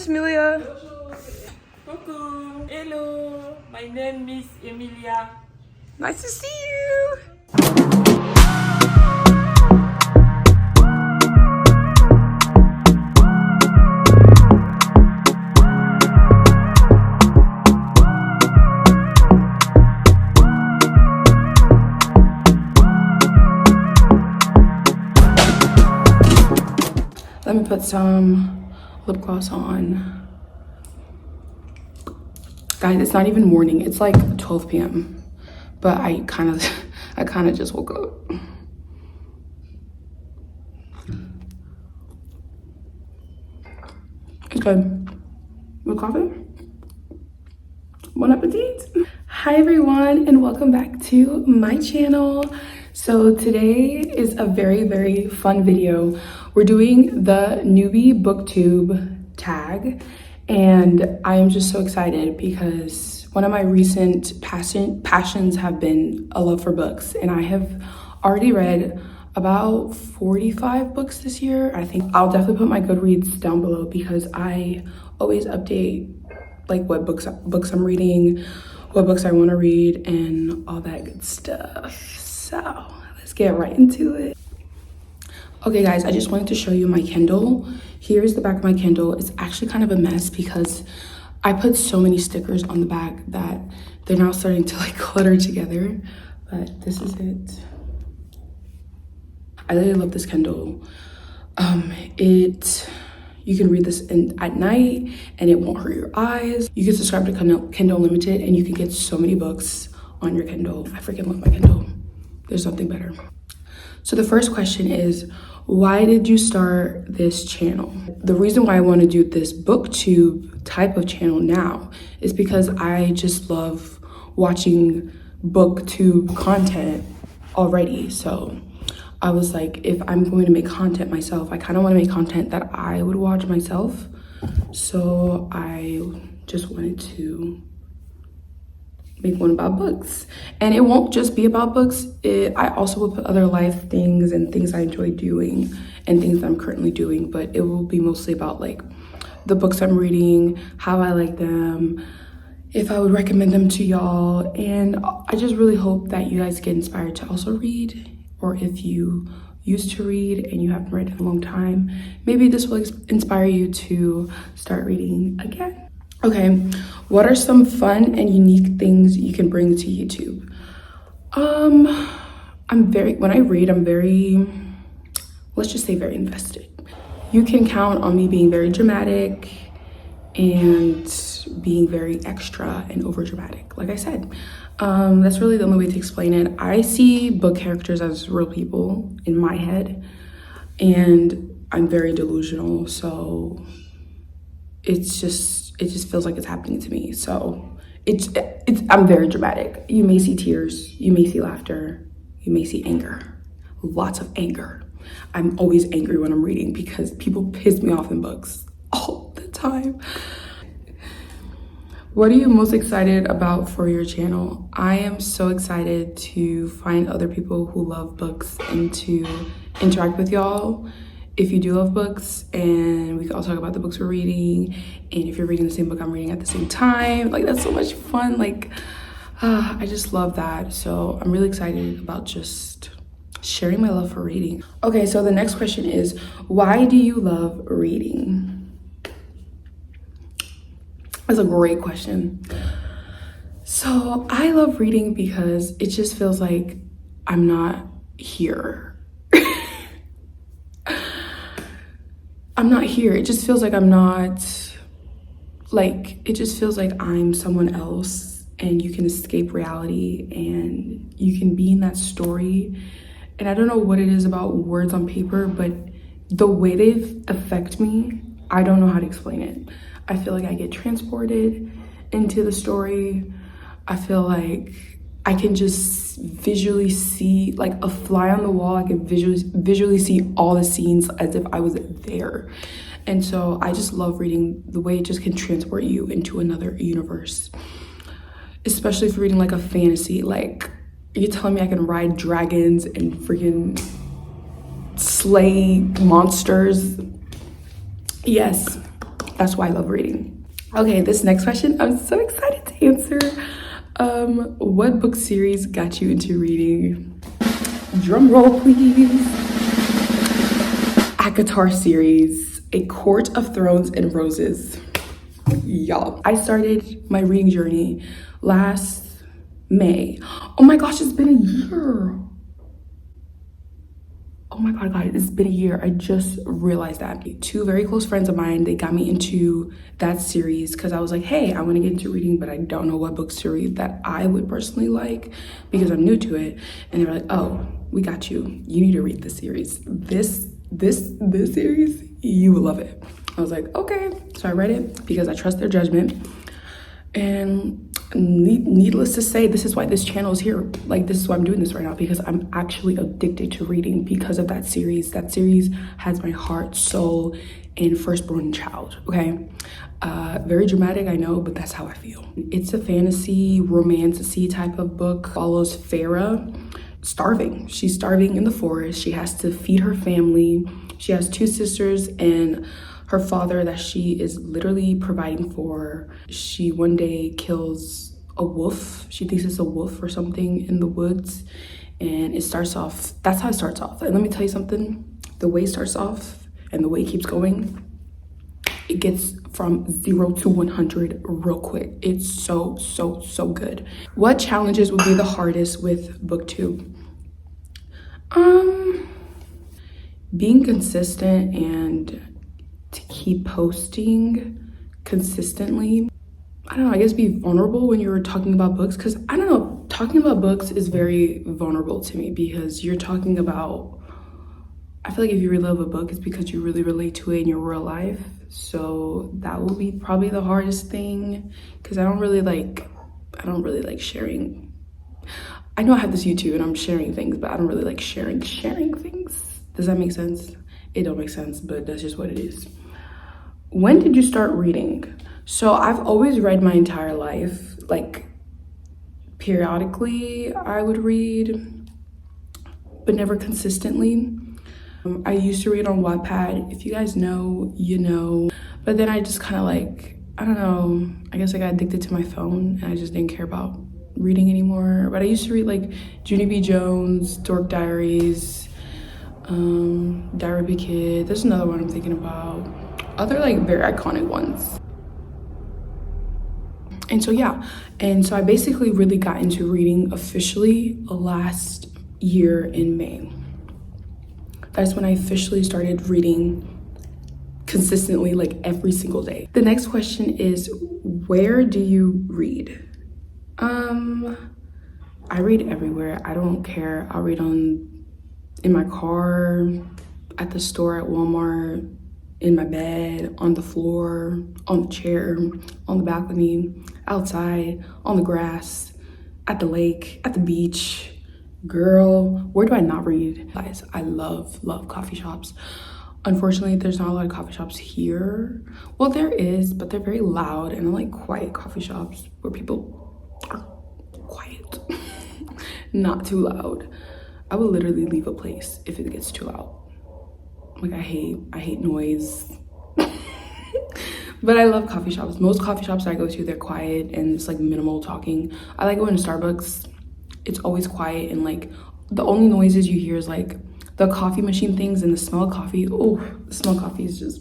Miss Emilia. Coucou. Hello. My name is Emilia. Nice to see you. Let me put some lip gloss on. Guys, it's not even morning. It's like 12 p.m. But I kind of just woke up. It's good. With coffee? Bon appetit. Hi everyone, and welcome back to my channel. So today is a very, very fun video. We're doing the newbie booktube tag, and I am just so excited because one of my recent passions have been a love for books, and I have already read about 45 books this year. I think I'll definitely put my Goodreads down below because I always update like what books I'm reading, what books I want to read, and all that good stuff. So let's get right into it. Okay guys, I just wanted to show you my Kindle. Here's the back of my Kindle. It's actually kind of a mess because I put so many stickers on the back that they're now starting to like clutter together, but this is it. I really love this Kindle. You can read this at night and it won't hurt your eyes. You can subscribe to Kindle Unlimited and you can get so many books on your Kindle. I freaking love my Kindle. There's nothing better. So the first question is, why did you start this channel? The reason why I want to do this booktube type of channel now is because I just love watching booktube content already. So I was like, if I'm going to make content myself, I kind of want to make content that I would watch myself. So I just wanted to make one about books, and it won't just be about books. I also will put other life things and things I enjoy doing and things that I'm currently doing, but it will be mostly about like the books I'm reading, how I like them, if I would recommend them to y'all. And I just really hope that you guys get inspired to also read, or if you used to read and you haven't read in a long time, maybe this will inspire you to start reading again. Okay, what are some fun and unique things you can bring to YouTube? When I read, I'm very, let's just say very invested. You can count on me being very dramatic and being very extra and over dramatic, like I said. That's really the only way to explain it. I see book characters as real people in my head, and I'm very delusional, so it just feels like it's happening to me. So I'm very dramatic. You may see tears, you may see laughter, you may see anger, lots of anger. I'm always angry when I'm reading because people piss me off in books all the time. What are you most excited about for your channel? I am so excited to find other people who love books and to interact with y'all. If you do love books, and we can all talk about the books we're reading, and if you're reading the same book I'm reading at the same time, like that's so much fun. Like I just love that. So I'm really excited about just sharing my love for reading. Okay, so the next question is, why do you love reading? That's a great question. So I love reading because it just feels like I'm not here. I'm not here. It just feels like I'm not, like, it just feels like I'm someone else, and you can escape reality and you can be in that story. And I don't know what it is about words on paper, but the way they affect me, I don't know how to explain it. I feel like I get transported into the story. I feel like I can just visually see, like a fly on the wall, I can visually see all the scenes as if I was there. And so I just love reading the way it just can transport you into another universe. Especially if you're reading like a fantasy, like you're telling me I can ride dragons and freaking slay monsters. Yes, That's why I love reading. Okay, this next question, I'm so excited to answer. What book series got you into reading? Drum roll, please. ACOTAR series, A Court of Thrones and Roses. Y'all, I started my reading journey last May. Oh my gosh, it's been a year. Oh my god, guys, it's been a year. I just realized that. Two very close friends of mine, they got me into that series because I was like, hey, I want to get into reading, but I don't know what books to read that I would personally like because I'm new to it. And they were like, oh, we got you. You need to read this series. This series, you will love it. I was like, okay. So I read it because I trust their judgment. And needless to say, this is why this channel is here. Like, this is why I'm doing this right now, because I'm actually addicted to reading because of that series. That series has my heart, soul, and firstborn child, okay? Very dramatic, I know, but that's how I feel. It's a fantasy, romantasy type of book. Follows Farah, starving. She's starving in the forest. She has to feed her family. She has two sisters and her father that she is literally providing for. She one day kills a wolf. She thinks it's a wolf or something in the woods. And it starts off, that's how it starts off. And let me tell you something, the way it starts off and the way it keeps going, it gets from 0 to 100 real quick. It's so good. What challenges would be the hardest with Booktube? Being consistent and to keep posting consistently. I don't know, I guess be vulnerable when you're talking about books, because I don't know, talking about books is very vulnerable to me because you're talking about, I feel like if you really love a book, it's because you really relate to it in your real life. So that will be probably the hardest thing, because I don't really like sharing. I know I have this YouTube and I'm sharing things, but I don't really like sharing things. Does that make sense? It don't make sense, but that's just what it is. When did you start reading? So I've always read my entire life. Like, periodically I would read, but never consistently. I used to read on Wattpad. If you guys know, you know. But then I just kind of like, I don't know, I guess I got addicted to my phone and I just didn't care about reading anymore. But I used to read like Junie B. Jones, Dork Diaries, Diary of a Kid. There's another one I'm thinking about. Other like very iconic ones. And so yeah, and so I basically really got into reading officially last year in May. That's when I officially started reading consistently, like every single day. The next question is, where do you read? I read everywhere. I don't care. I'll read in my car, at the store, at Walmart, in my bed, on the floor, on the chair, on the balcony, outside, on the grass, at the lake, at the beach. Girl, where do I not read? Guys, I love coffee shops. Unfortunately, there's not a lot of coffee shops here. Well, there is, but they're very loud, and I like quiet coffee shops where people are quiet, not too loud. I would literally leave a place if it gets too loud. Like, I hate noise. But I love coffee shops. Most coffee shops I go to, they're quiet and it's like minimal talking. I like going to Starbucks. It's always quiet, and like the only noises you hear is like the coffee machine things and the smell of coffee. Oh, the smell of coffee is just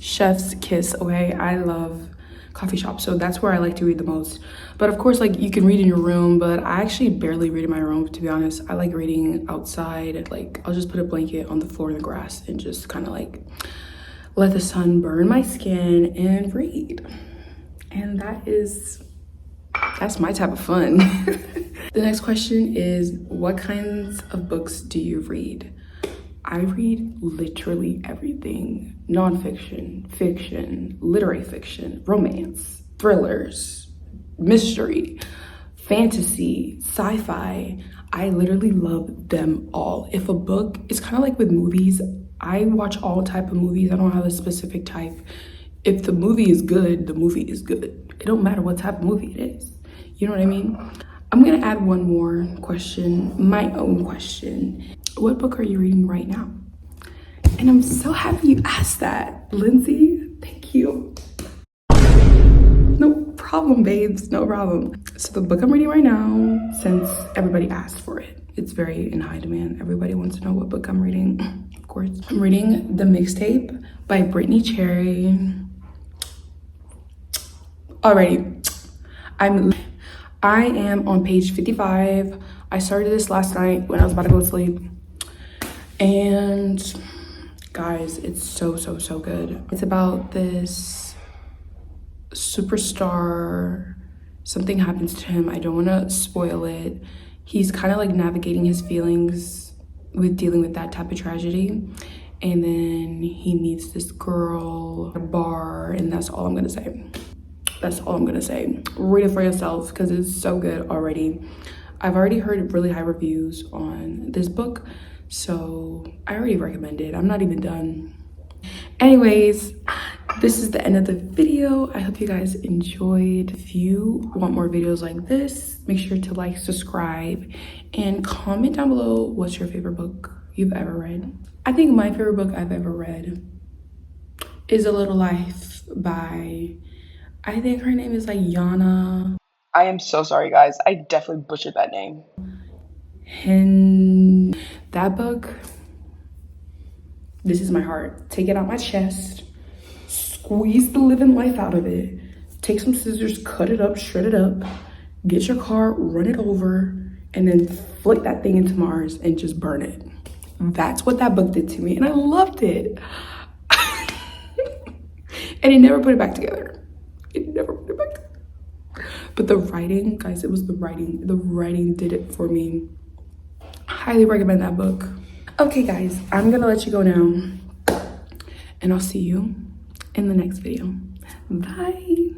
chef's kiss, okay? I love coffee shops, so that's where I like to read the most. But of course, like, you can read in your room, but I actually barely read in my room, to be honest. I like reading outside. Like, I'll just put a blanket on the floor in the grass and just kind of like let the sun burn my skin and read. And that's my type of fun. The next question is, what kinds of books do you read? I read literally everything. Nonfiction, fiction, literary fiction, romance, thrillers, mystery, fantasy, sci-fi. I literally love them all. If a book, it's kind of like with movies. I watch all type of movies. I don't have a specific type. If the movie is good, the movie is good. It don't matter what type of movie it is. You know what I mean? I'm gonna add one more question, my own question. What book are you reading right now? And I'm so happy you asked that, Lindsay. Thank you. No problem, babes, no problem. So the book I'm reading right now, since everybody asked for it, it's very in high demand. Everybody wants to know what book I'm reading, of course. I'm reading The Mixtape by Brittany Cherry. Alrighty, I am on page 55. I started this last night when I was about to go to sleep. And guys, it's so good. It's about this superstar. Something happens to him. I don't want to spoil it. He's kind of like navigating his feelings with dealing with that type of tragedy. And then he meets this girl at a bar, and that's all I'm gonna say. That's all I'm gonna say. Read it for yourself because it's so good already. I've already heard really high reviews on this book, so I already recommend it. I'm not even done. Anyways, this is the end of the video. I hope you guys enjoyed. If you want more videos like this, make sure to like, subscribe, and comment down below what's your favorite book you've ever read. I think my favorite book I've ever read is A Little Life by, I think her name is like Yana. I am so sorry, guys. I definitely butchered that name. And that book, this is my heart. Take it out my chest, squeeze the living life out of it, take some scissors, cut it up, shred it up, get your car, run it over, and then flick that thing into Mars and just burn it. That's what that book did to me, and I loved it. And it never put it back together. It never put it back together. But the writing, guys, it was the writing. The writing did it for me. Highly recommend that book. Okay, guys, I'm gonna let you go now, and I'll see you in the next video. Bye.